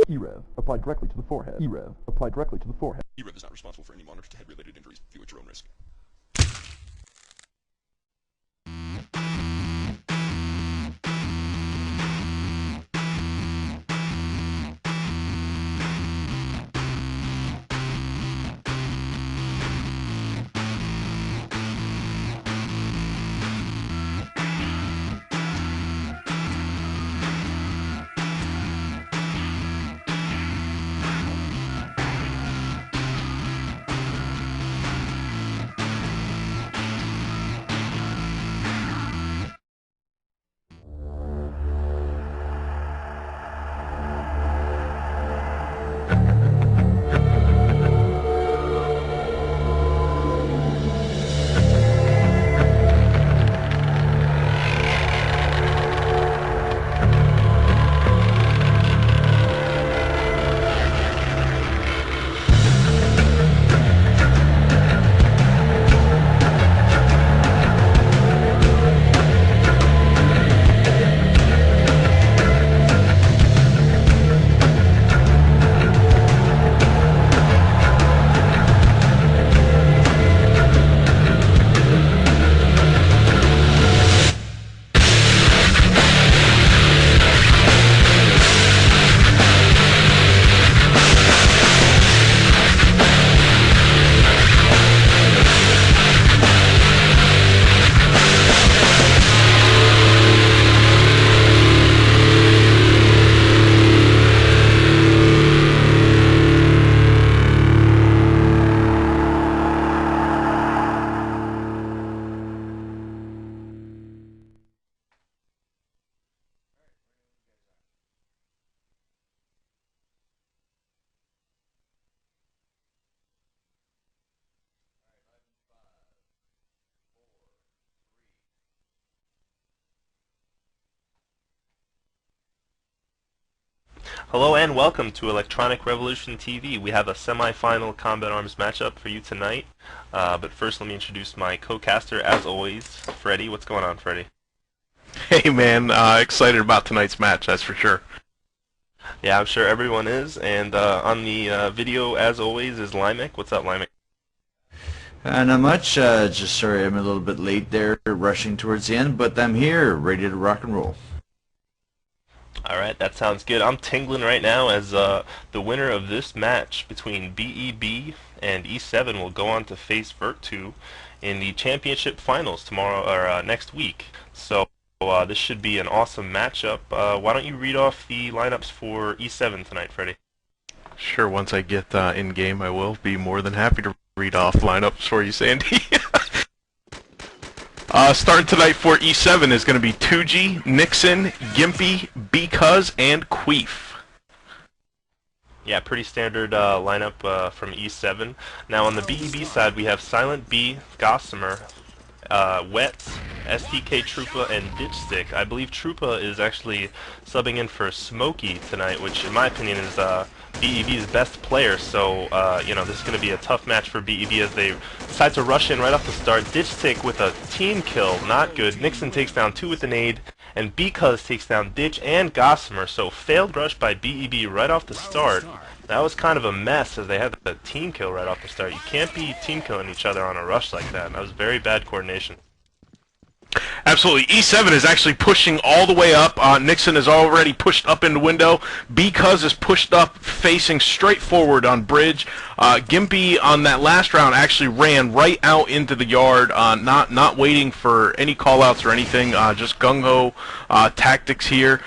e-rev. Applied directly to the forehead. e-rev. Applied directly to the forehead. e-rev is not responsible for any monitor to head-related injuries. View at your own risk. Hello and welcome to Electronic Revolution TV. We have a semi-final Combat Arms matchup for you tonight. But first let me introduce my co-caster, as always, Freddy. What's going on, Freddy? Hey man, excited about tonight's match, that's for sure. Yeah, I'm sure everyone is. And on the video, as always, is Limek. What's up, Limek? Not much, just sorry I'm a little bit late there, rushing towards the end, but I'm here, ready to rock and roll. Alright, that sounds good. I'm tingling right now as the winner of this match between BEB and E7 will go on to face Vert2 in the championship finals tomorrow or next week. So this should be an awesome matchup. Why don't you read off the lineups for E7 tonight, Freddy? Sure, once I get in game I will be more than happy to read off lineups for you, Sandy. Starting tonight for E7 is going to be 2G, Nixon, Gimpy, Because, and Queef. Yeah, pretty standard lineup from E7. Now on the BEB side we have Silent B, Gossamer, Wets, STK Troopa, and Ditchstick. I believe Troopa is actually subbing in for Smokey tonight, which in my opinion is BEB's best player, so you know, this is going to be a tough match for BEB as they decide to rush in right off the start. Ditchstick with a team kill, not good. Nixon takes down 2 with an aid, and Because takes down Ditch and Gossamer, so failed rush by BEB right off the start. That was kind of a mess as they had the team kill right off the start. You can't be team killing each other on a rush like that. That was very bad coordination. Absolutely. E7 is actually pushing all the way up. Nixon is already pushed up in the window. Because is pushed up facing straight forward on bridge. Gimpy on that last round actually ran right out into the yard, not waiting for any callouts or anything, just gung-ho tactics here.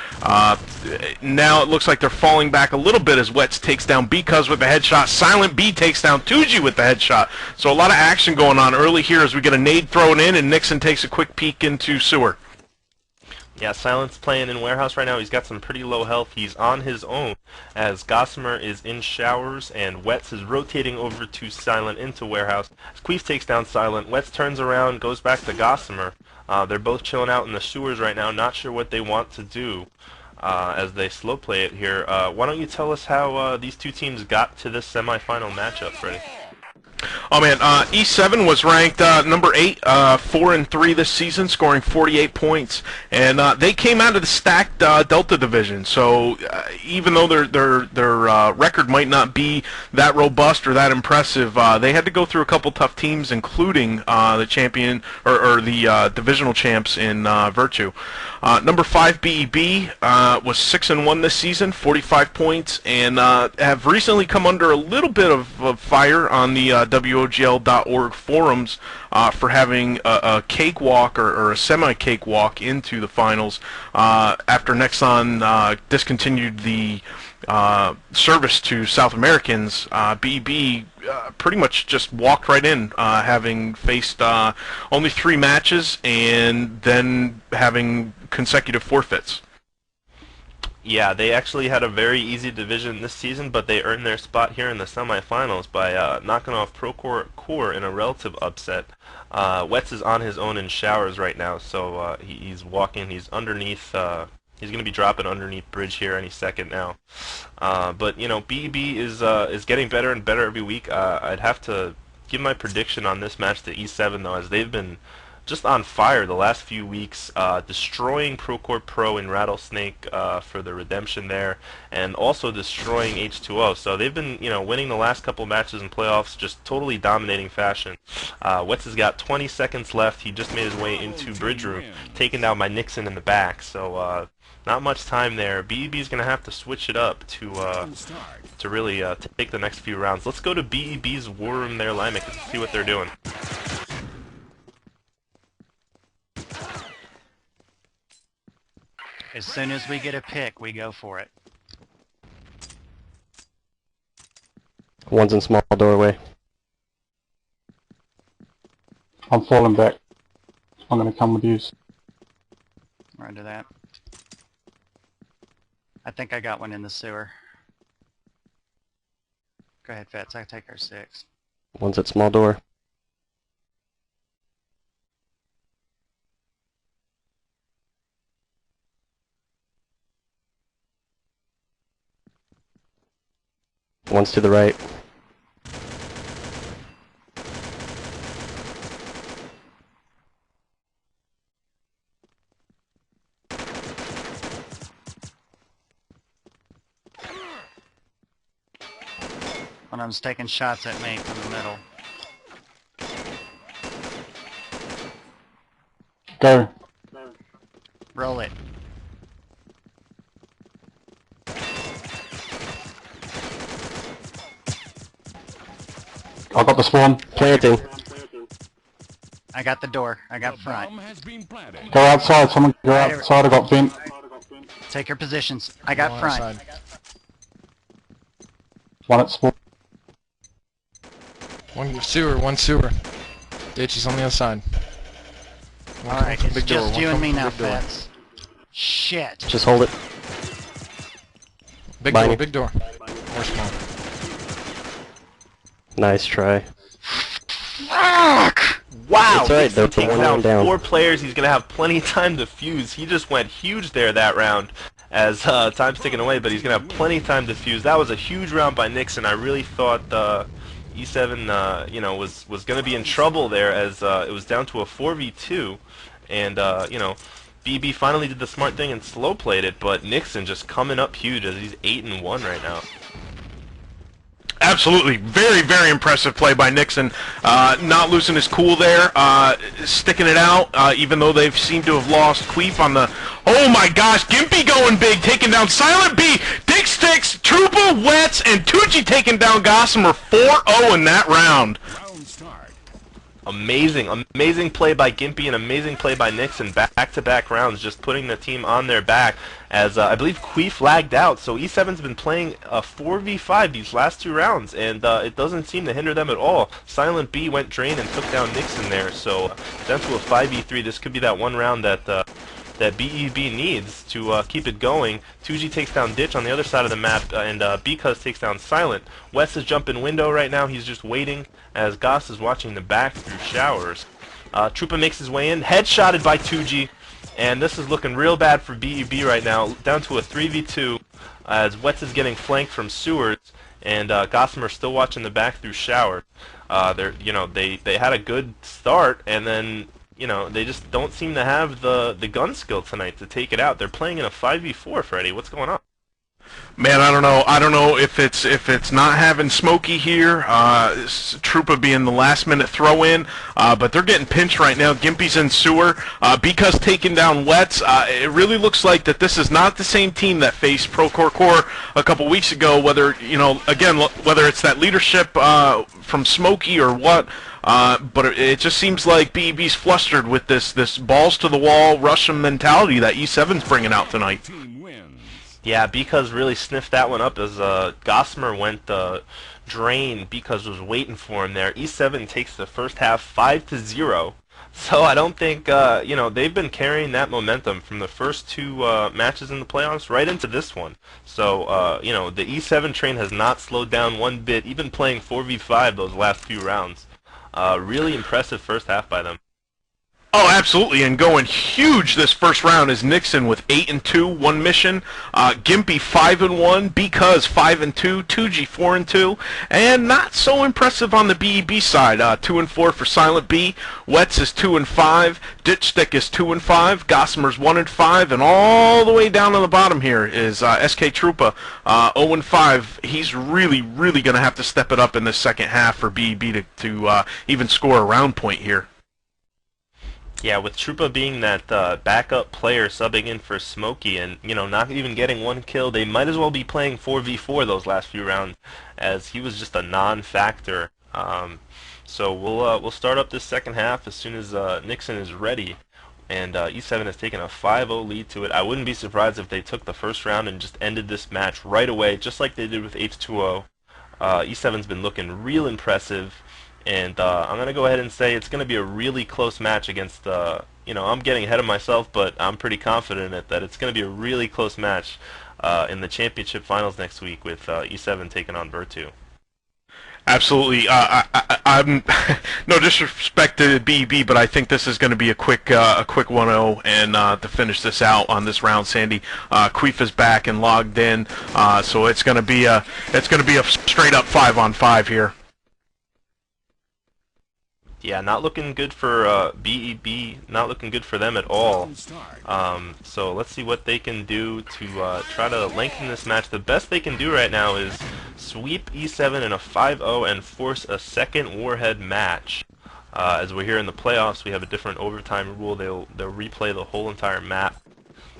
Now it looks like they're falling back a little bit as Wets takes down Because with the headshot. Silent B takes down 2G with the headshot. So a lot of action going on early here as we get a nade thrown in and Nixon takes a quick peek into sewer. Yeah, Silent's playing in Warehouse right now. He's got some pretty low health. He's on his own as Gossamer is in showers and Wets is rotating over to Silent into Warehouse. As Queef takes down Silent, Wets turns around, goes back to Gossamer. They're both chilling out in the sewers right now, not sure what they want to do as they slow play it here. Why don't you tell us how these two teams got to this semifinal matchup, Freddie? Oh man, E7 was ranked number 8, 4-3 this season, scoring 48 points, and they came out of the stacked Delta division. So even though their record might not be that robust or that impressive, they had to go through a couple tough teams, including the champion or the divisional champs in Virtue. Number 5 BEB was 6-1 this season, 45 points, and have recently come under a little bit of fire on the WOGL.org forums for having a cakewalk or a semi-cakewalk into the finals after Nexon discontinued the service to South Americans. BEB pretty much just walked right in, having faced only 3 matches and then having consecutive forfeits. Yeah, they actually had a very easy division this season, but they earned their spot here in the semifinals by knocking off Core in a relative upset. Wetz is on his own in showers right now, so he's walking. He's underneath. He's going to be dropping underneath bridge here any second now. But you know, BEB is getting better and better every week. I'd have to give my prediction on this match to E7 though, as they've been just on fire the last few weeks, destroying Procore Pro in Rattlesnake for the redemption there, and also destroying H2O. So they've been, you know, winning the last couple matches in playoffs, just totally dominating fashion. Wetz has got 20 seconds left. He just made his way into Bridge Room, taken down by Nixon in the back. So not much time there. BEB's going to have to switch it up to really take the next few rounds. Let's go to BEB's War Room there, Limek, and see what they're doing. As soon as we get a pick, we go for it. One's in small doorway. I'm falling back. I'm gonna come with you. Roger that. I think I got one in the sewer. Go ahead, Fats. I take our 6. One's at small door. One's to the right. One of them's taking shots at me from the middle. Go. Roll it. I got the spawn. Planting. I got the door. I got front. Go outside. Someone go outside. I got vent. Take your positions. I got front. One at spawn. One sewer. Ditch is on the other side. Alright, it's just you and me now, Fats. Shit. Just hold it. Big door. Or small. Nice try. Fuck! Wow! It's alright, though. He takes down 4 players. He's going to have plenty of time to fuse. He just went huge there that round as time's ticking away, but he's going to have plenty of time to fuse. That was a huge round by Nixon. I really thought E7 you know, was going to be in trouble there, as it was down to a 4v2, and you know, BB finally did the smart thing and slow played it, but Nixon just coming up huge as he's 8-1 right now. Absolutely. Very, very impressive play by Nixon. Not losing his cool there. Sticking it out, even though they've seemed to have lost Queef on the... Oh my gosh, Gimpy going big, taking down Silent B, Dick Sticks, Trupa, Wetz, and Tucci taking down Gossamer 4-0 in that round. Amazing play by Gimpy and amazing play by Nixon. Back-to-back rounds, just putting the team on their back. As I believe Queef lagged out, so E7's been playing a 4v5 these last 2 rounds, and it doesn't seem to hinder them at all. Silent B went drain and took down Nixon there, so down to a 5v3. This could be that one round that BEB needs to keep it going. 2G takes down Ditch on the other side of the map, and Bcuz takes down Silent. West is jumping window right now. He's just waiting as Goss is watching the back through showers. Trupa makes his way in, headshotted by 2G, and this is looking real bad for BEB right now. Down to a 3v2 as Wetz is getting flanked from sewers, and Gossamer still watching the back through shower. They had a good start, and then they just don't seem to have the gun skill tonight to take it out. They're playing in a 5v4, Freddy. What's going on? Man, I don't know. I don't know if it's not having Smokey here, Troopa being the last-minute throw-in, but they're getting pinched right now. Gimpy's in sewer. Because taking down Wets, it really looks like that this is not the same team that faced Core a couple weeks ago. Whether again, whether it's that leadership from Smokey or what. But it just seems like BEB's flustered with this balls to the wall Russian mentality that E7's bringing out tonight. Yeah, Because really sniffed that one up as Gossamer went drain. Because was waiting for him there. E7 takes the first half 5-0. So I don't think they've been carrying that momentum from the first two matches in the playoffs right into this one. So the E7 train has not slowed down one bit, even playing 4v5 those last few rounds. Really impressive first half by them. Oh, absolutely, and going huge this first round is Nixon with 8-2, one mission. Gimpy 5-1, Because 5-2, 2G 4-2, and not so impressive on the BEB side. 2-4 for Silent B. Wets is 2-5. Ditchstick is 2-5. Gossamer's 1-5, and all the way down on the bottom here is SK Troopa 0-5. He's really going to have to step it up in the second half for BEB to even score a round point here. Yeah, with Troopa being that backup player subbing in for Smokey and, not even getting one kill, they might as well be playing 4v4 those last few rounds, as he was just a non-factor. So we'll start up this second half as soon as Nixon is ready, and E7 has taken a 5-0 lead to it. I wouldn't be surprised if they took the first round and just ended this match right away, just like they did with H2O. E7's been looking real impressive. And I'm going to go ahead and say it's going to be a really close match against, I'm getting ahead of myself, but I'm pretty confident in it that it's going to be a really close match in the championship finals next week with E7 taking on Virtu. Absolutely. I'm no disrespect to BEB, but I think this is going to be a quick 1-0, and to finish this out on this round, Sandy, Queef is back and logged in, so it's going to be a straight up 5-on-5 here. Yeah, not looking good for BEB, not looking good for them at all. So let's see what they can do to try to lengthen this match. The best they can do right now is sweep E7 in a 5-0 and force a second Warhead match. As we're here in the playoffs, we have a different overtime rule. They'll replay the whole entire map.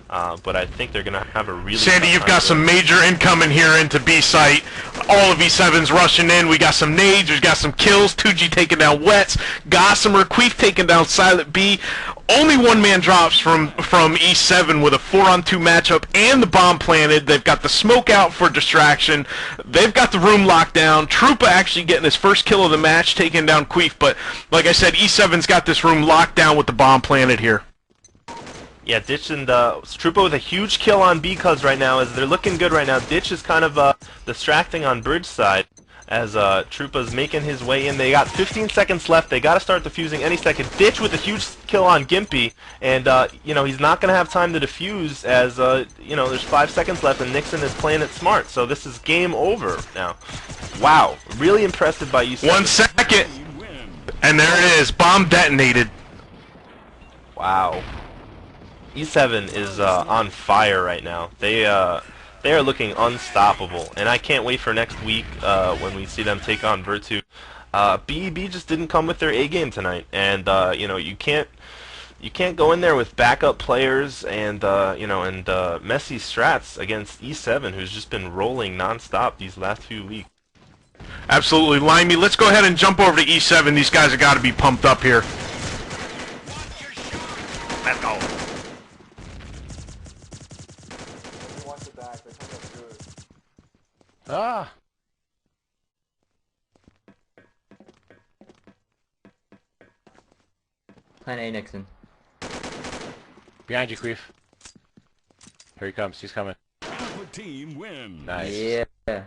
But I think they're going to have a really... Sandy, you've got some major incoming here into B site. All of E7's rushing in. We got some nades. We've got some kills. 2G taking down Wets. Gossamer. Queef taking down Silent B. Only one man drops from E7 with a 4-on-2 matchup and the bomb planted. They've got the smoke out for distraction. They've got the room locked down. Troopa actually getting his first kill of the match, taking down Queef. But like I said, E7's got this room locked down with the bomb planted here. Yeah, Ditch and Troopa with a huge kill on Because right now, as they're looking good right now. Ditch is kind of distracting on Bridge side as Troopa's making his way in. They got 15 seconds left. They got to start defusing any second. Ditch with a huge kill on Gimpy, and he's not going to have time to defuse as there's 5 seconds left, and Nixon is playing it smart. So this is game over now. Wow, really impressive by E7. 1 second, and there it is. Bomb detonated. Wow. E7 is on fire right now. They are looking unstoppable, and I can't wait for next week when we see them take on Virtu. BEB just didn't come with their A game tonight, and you can't go in there with backup players and messy strats against E7, who's just been rolling nonstop these last few weeks. Absolutely, Limey. Let's go ahead and jump over to E7. These guys have got to be pumped up here. Let's go. Ah! Plan A, Nixon. Behind you, Queef. Here he comes. He's coming. Team wins. Nice. Yeah.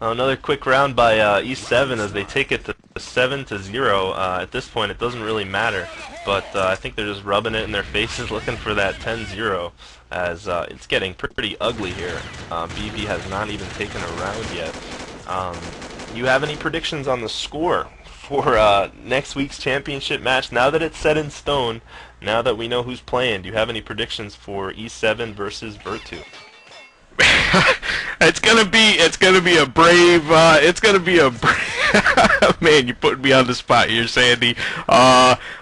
Another quick round by E7 as they take it to 7-0. At this point, it doesn't really matter, but I think they're just rubbing it in their faces, looking for that 10-0, as it's getting pretty ugly here. BB has not even taken a round yet. You have any predictions on the score for next week's championship match? Now that it's set in stone, now that we know who's playing, do you have any predictions for E7 versus Virtu? It's gonna be a brave. Man, you're putting me on the spot here, Sandy.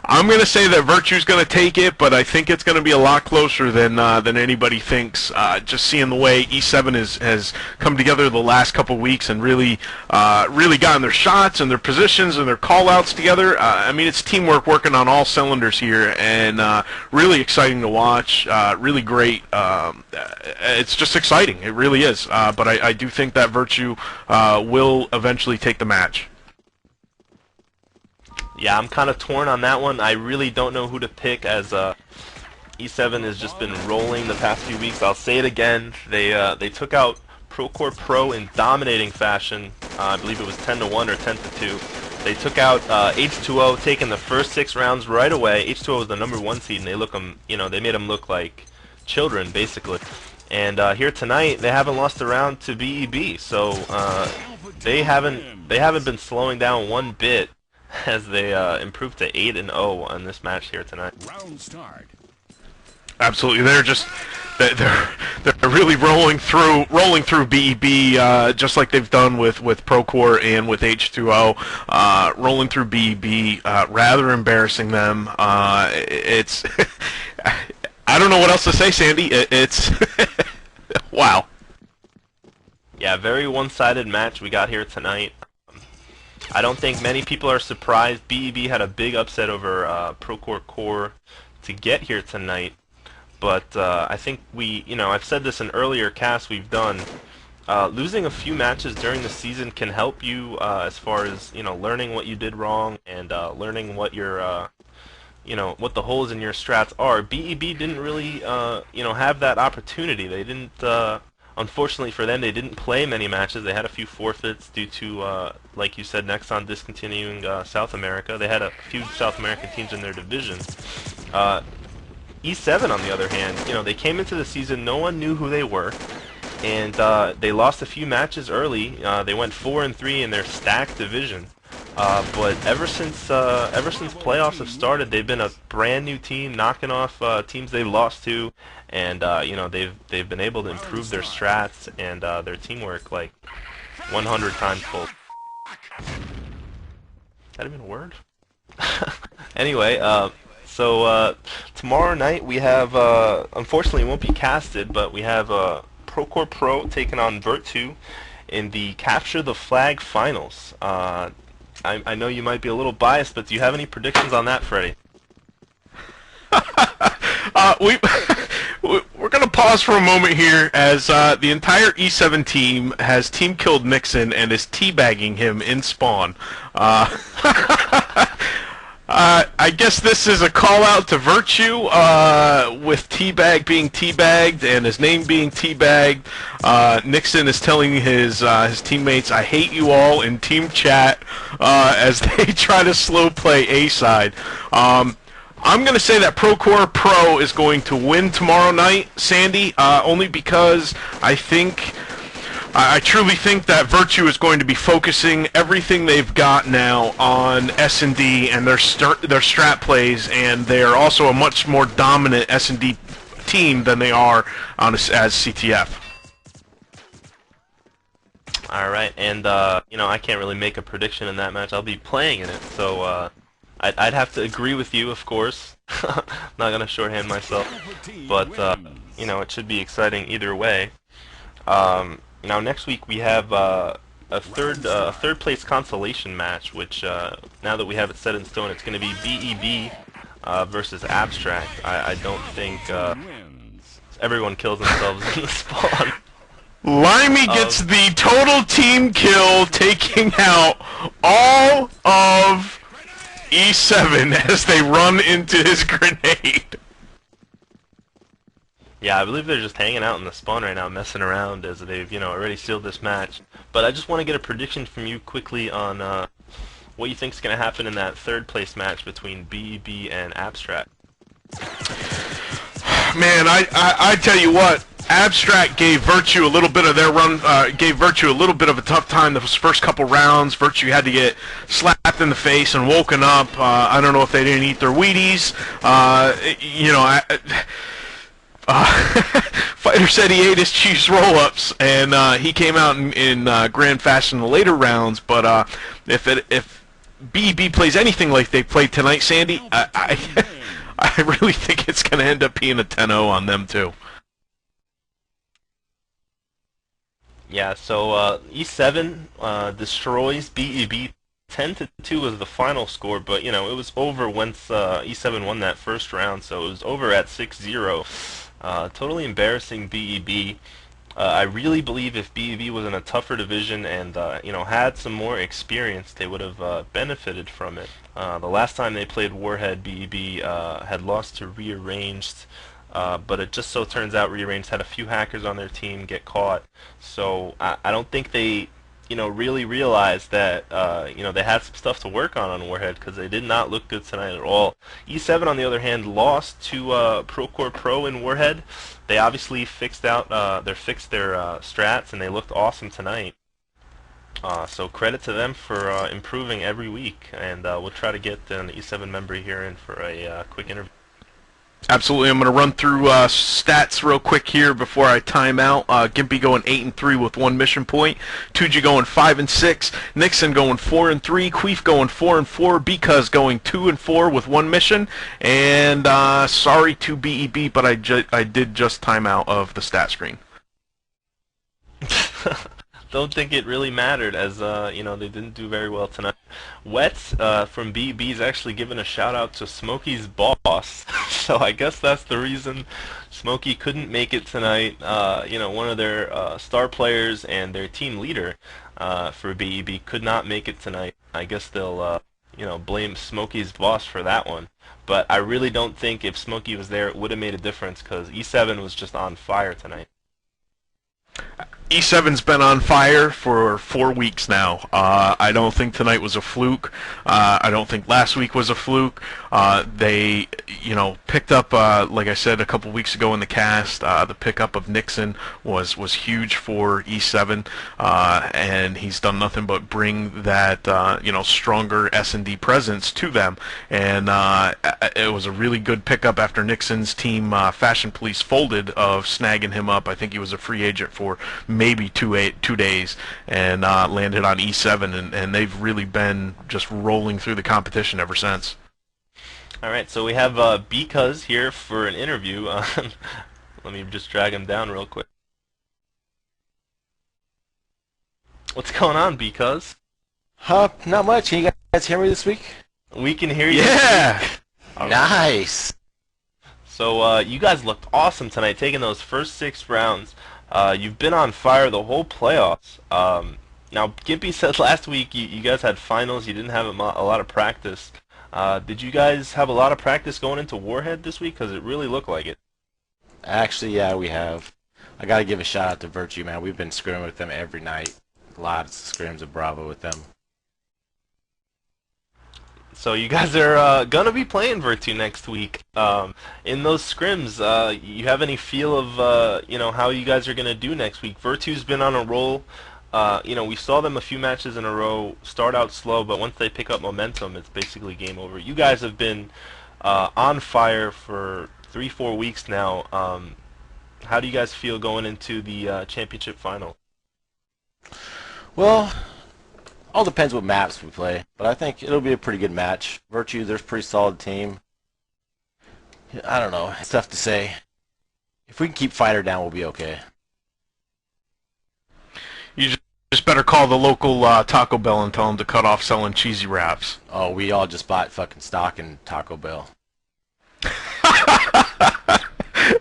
I'm gonna say that Virtue's gonna take it, but I think it's gonna be a lot closer than anybody thinks. Just seeing the way E7 has come together the last couple weeks and really gotten their shots and their positions and their call-outs together. I mean, it's teamwork working on all cylinders here, and really exciting to watch. Really great. It's just exciting. It really is. But I do think that Virtue will eventually take the match. Yeah, I'm kind of torn on that one. I really don't know who to pick, as E7 has just been rolling the past few weeks. I'll say it again. They took out Procore Pro in dominating fashion. I believe it was 10-1 or 10-2. They took out H2O, taking the first 6 rounds right away. H2O was the #1 seed, and they made them look like children, basically. And here tonight, they haven't lost a round to BEB, so they haven't been slowing down one bit, as they improved to 8-0 on this match here tonight. Round start. Absolutely, they're really rolling through BEB, just like they've done with Procore and with H2O, rolling through BEB, rather embarrassing them. It's I don't know what else to say, Sandy. It's wow. Yeah, very one-sided match we got here tonight. I don't think many people are surprised. BEB had a big upset over Procore Core to get here tonight, but I think I've said this in earlier casts we've done. Losing a few matches during the season can help you as far as learning what you did wrong and learning what your what the holes in your strats are. BEB didn't really, have that opportunity. They didn't, unfortunately for them, they didn't play many matches. They had a few forfeits due to, like you said, Nexon discontinuing South America. They had a few South American teams in their division. E7, on the other hand, they came into the season, no one knew who they were, and they lost a few matches early. They went 4-3 in their stacked division. But ever since playoffs have started, they've been a brand new team, knocking off teams they've lost to, and they've been able to improve their strats and their teamwork like 100 times full. Is that even a word? Anyway, so tomorrow night we have, unfortunately it won't be casted, but we have Procore Pro taking on Virtu in the Capture the Flag finals. I know you might be a little biased, but do you have any predictions on that, Freddie? We're going to pause for a moment here, as the entire E7 team has team killed Nixon and is teabagging him in spawn. I guess this is a call out to Virtue, with Teabag being teabagged and his name being teabagged. Nixon is telling his teammates, "I hate you all," in team chat, as they try to slow play A side. I'm going to say that Procore Pro is going to win tomorrow night, Sandy, only because I truly think that Virtue is going to be focusing everything they've got now on S&D and their strat plays, and they are also a much more dominant S&D team than they are as CTF. All right, and I can't really make a prediction in that match. I'll be playing in it, so I'd have to agree with you, of course. Not gonna shorthand myself, but it should be exciting either way. Now next week we have a third place consolation match, which now that we have it set in stone, it's going to be BEB versus Abstract. I don't think everyone kills themselves in the spawn. Limey gets the total team kill, taking out all of E7 as they run into his grenade. Yeah, I believe they're just hanging out in the spawn right now, messing around, as they've, already sealed this match. But I just want to get a prediction from you quickly on what you think is going to happen in that third place match between BEB and Abstract. Man, I tell you what, Abstract gave Virtue a little bit of their run, gave Virtue a little bit of a tough time those first couple rounds. Virtue had to get slapped in the face and woken up. I don't know if they didn't eat their Wheaties. You know, Fighter said he ate his cheese roll-ups, and he came out in grand fashion in the later rounds. But if BEB plays anything like they played tonight, Sandy, I really think it's going to end up being a 10-0 on them too. Yeah, so E7 destroys BEB. 10-2 was the final score, but you know it was over once E7 won that first round, so it was over at 6-0. Totally embarrassing BEB. I really believe if BEB was in a tougher division and you know had some more experience, they would have benefited from it. The last time they played Warhead, BEB had lost to Rearranged, but it just so turns out Rearranged had a few hackers on their team get caught. So I don't think they, you know, really realized that you know they had some stuff to work on Warhead, because they did not look good tonight at all. E7 on the other hand lost to Procore Pro in Warhead. They obviously fixed their strats, and they looked awesome tonight. So credit to them for improving every week, and we'll try to get an E7 member here in for a quick interview. Absolutely. I'm going to run through stats real quick here before I time out. Gimpy going 8-3 with 1 mission point. Tuji going 5-6. Nixon going 4-3. Queef going 4-4. Because going 2-4 with 1 mission. And sorry to BEB, but I did just time out of the stat screen. Don't think it really mattered, as you know, they didn't do very well tonight. Wets from BEB is actually giving a shout out to Smokey's boss, so I guess that's the reason Smokey couldn't make it tonight. You know, one of their star players and their team leader for BEB could not make it tonight. I guess they'll you know, blame Smokey's boss for that one. But I really don't think if Smokey was there it would have made a difference, because E7 was just on fire tonight. E7's been on fire for 4 weeks now. I don't think tonight was a fluke. I don't think last week was a fluke. They, you know, picked up, like I said a couple weeks ago in the cast, the pickup of Nixon was huge for E7, and he's done nothing but bring that, you know, stronger S&D presence to them. And it was a really good pickup after Nixon's team, Fashion Police, folded, of snagging him up. I think he was a free agent for maybe 2 days, and landed on E7, and they've really been just rolling through the competition ever since. Alright, so we have Because here for an interview. Let me just drag him down real quick. What's going on, Because? Not much. Can you guys hear me this week? We can hear you. Yeah! Nice! So you guys looked awesome tonight, taking those first 6 rounds. You've been on fire the whole playoffs. Now, Gimpy said last week you guys had finals, you didn't have a lot of practice. Did you guys have a lot of practice going into Warhead this week? Because it really looked like it. Actually, yeah, we have. I got to give a shout out to Virtue, man. We've been scrimming with them every night. Lots of scrims of Bravo with them. So you guys are gonna be playing Virtue next week. In those scrims, you have any feel of you know, how you guys are gonna do next week? Virtue's been on a roll. You know, we saw them a few matches in a row start out slow, but once they pick up momentum, it's basically game over. You guys have been on fire for 3-4 weeks now. How do you guys feel going into the championship final? Well, all depends what maps we play, but I think it'll be a pretty good match. Virtue, there's a pretty solid team. I don't know. It's tough to say. If we can keep Fighter down, we'll be okay. You just better call the local Taco Bell and tell them to cut off selling cheesy wraps. Oh, we all just bought fucking stock in Taco Bell.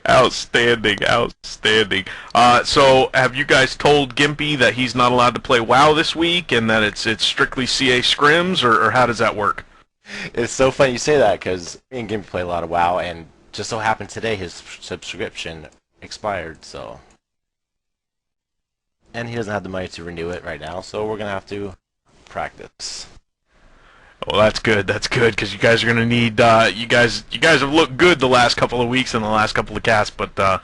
Outstanding, outstanding. So, have you guys told Gimpy that he's not allowed to play WoW this week, and that it's strictly CA scrims, or how does that work? It's so funny you say that, because me and Gimpy play a lot of WoW, and just so happened today his subscription expired, so... And he doesn't have the money to renew it right now, so we're going to have to practice. Well, that's good. That's good because you guys are gonna need. You guys have looked good the last couple of weeks and the last couple of casts, but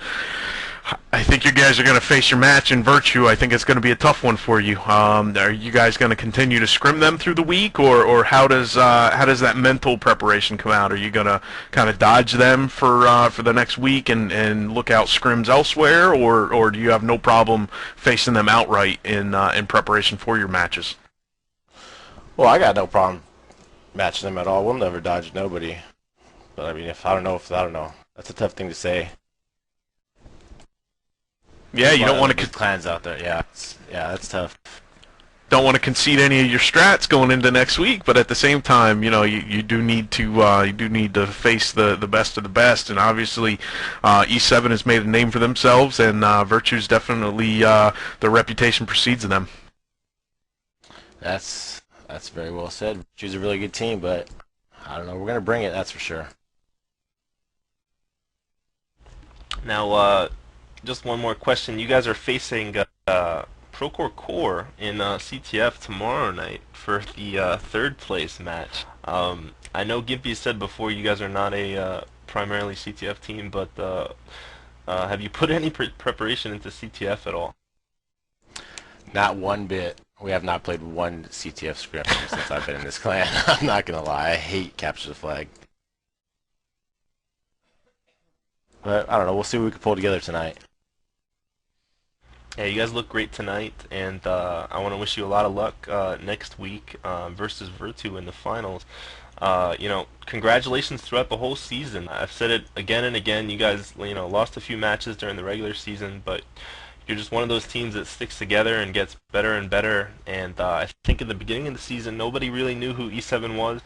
I think you guys are gonna face your match in Virtue. I think it's gonna be a tough one for you. Are you guys gonna continue to scrim them through the week, or how does that mental preparation come out? Are you gonna kind of dodge them for the next week and look out scrims elsewhere, or do you have no problem facing them outright in preparation for your matches? Well, I got no problem matching them at all. We'll never dodge nobody. But I mean, I don't know. That's a tough thing to say. Yeah, you don't want to clans out there. Yeah, that's tough. Don't want to concede any of your strats going into next week, but at the same time, you do need to face the best of the best, and obviously, E7 has made a name for themselves, and Virtue's definitely their reputation precedes them. That's very well said. Virtue's a really good team, but I don't know. We're gonna bring it. That's for sure. Now, just one more question. You guys are facing Procore Core in CTF tomorrow night for the third place match. I know Gimpy said before you guys are not a primarily CTF team, but have you put any preparation into CTF at all? Not one bit. We have not played one CTF script since I've been in this clan. I'm not gonna lie. I hate capture the flag. But I don't know. We'll see what we can pull together tonight. Yeah, you guys look great tonight, and I want to wish you a lot of luck next week versus Virtu in the finals. Congratulations throughout the whole season. I've said it again and again. You guys, lost a few matches during the regular season, but you're just one of those teams that sticks together and gets better and better. And I think in the beginning of the season, nobody really knew who E7 was,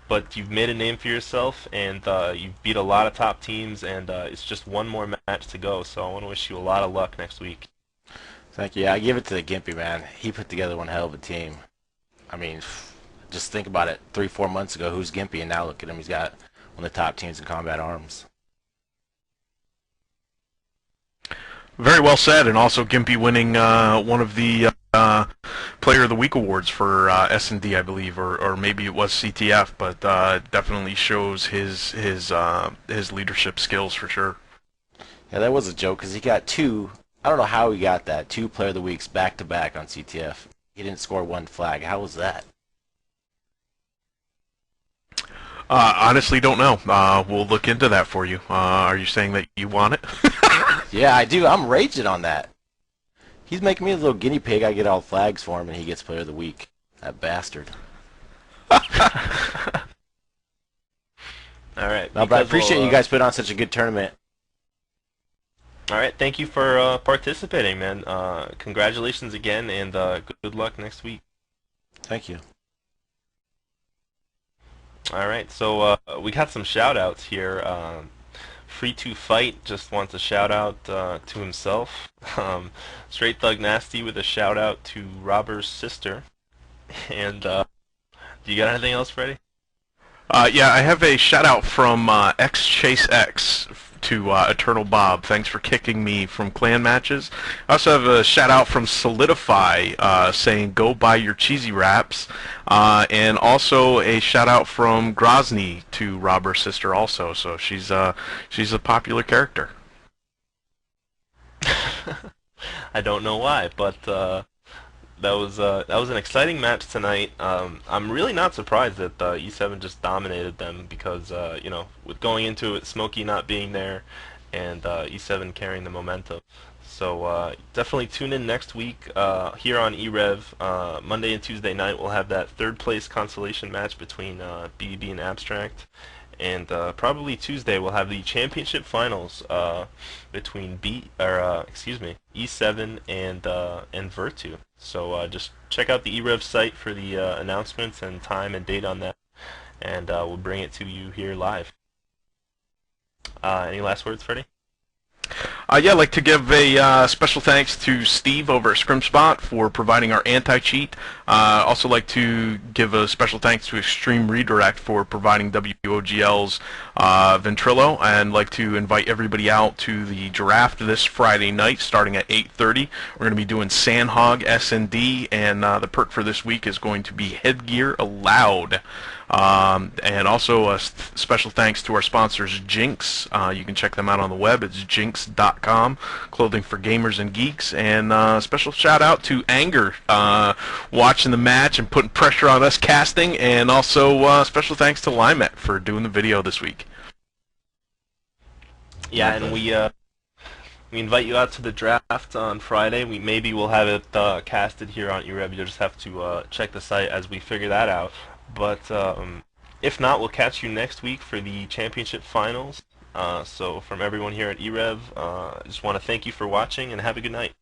but you've made a name for yourself, and you've beat a lot of top teams, and it's just one more match to go. So I want to wish you a lot of luck next week. Thank you. Yeah, I give it to the Gimpy, man. He put together one hell of a team. I mean, just think about it. 3-4 months ago, who's Gimpy? And now look at him. He's got one of the top teams in Combat Arms. Very well said, and also Gimpy winning one of the Player of the Week awards for S&D, I believe, or maybe it was CTF, but definitely shows his leadership skills for sure. Yeah, that was a joke because he got two. I don't know how he got that. 2 Player of the Weeks back to back on CTF. He didn't score one flag. How was that? Honestly, don't know. We'll look into that for you. Are you saying that you want it? Yeah, I do. I'm raging on that. He's making me a little guinea pig. I get all flags for him, and he gets Player of the Week. That bastard. All right. No, but I appreciate you guys putting on such a good tournament. All right. Thank you for participating, man. Congratulations again, and good luck next week. Thank you. All right. So we got some shout-outs here. Free to Fight just wants a shout out to himself. Straight Thug Nasty with a shout out to Robber's sister. And do you got anything else, Freddie? Yeah, I have a shout out from X Chase X to Eternal Bob. Thanks for kicking me from clan matches. I also have a shout out from Solidify saying go buy your cheesy wraps, and also a shout out from Grozny to Robber's sister also. So she's a popular character. I don't know why, but that was an exciting match tonight. I'm really not surprised that E7 just dominated them because with going into it, Smokey not being there, and E7 carrying the momentum. So definitely tune in next week here on e-rev. Monday and Tuesday night we'll have that third place consolation match between BEB and Abstract. And probably Tuesday we'll have the championship finals between E7 and Virtu. So just check out the e-rev site for the announcements and time and date on that, and we'll bring it to you here live. Any last words, Freddie? Yeah, I'd like to give a special thanks to Steve over at ScrimSpot for providing our anti-cheat Also like to give a special thanks to Extreme Redirect for providing WOGL's Ventrilo, and like to invite everybody out to the draft this Friday night starting at 8:30. We're going to be doing Sandhog S&D, and the perk for this week is going to be Headgear Allowed. And also a special thanks to our sponsors, Jinx. You can check them out on the web. It's jinx.com, clothing for gamers and geeks. And special shout out to Anger, watching the match and putting pressure on us casting. And also special thanks to Limet for doing the video this week. Yeah, and we invite you out to the draft on Friday. Maybe we'll have it casted here on e-rev. You'll just have to check the site as we figure that out. But if not, we'll catch you next week for the championship finals. So from everyone here at e-rev, I just want to thank you for watching and have a good night.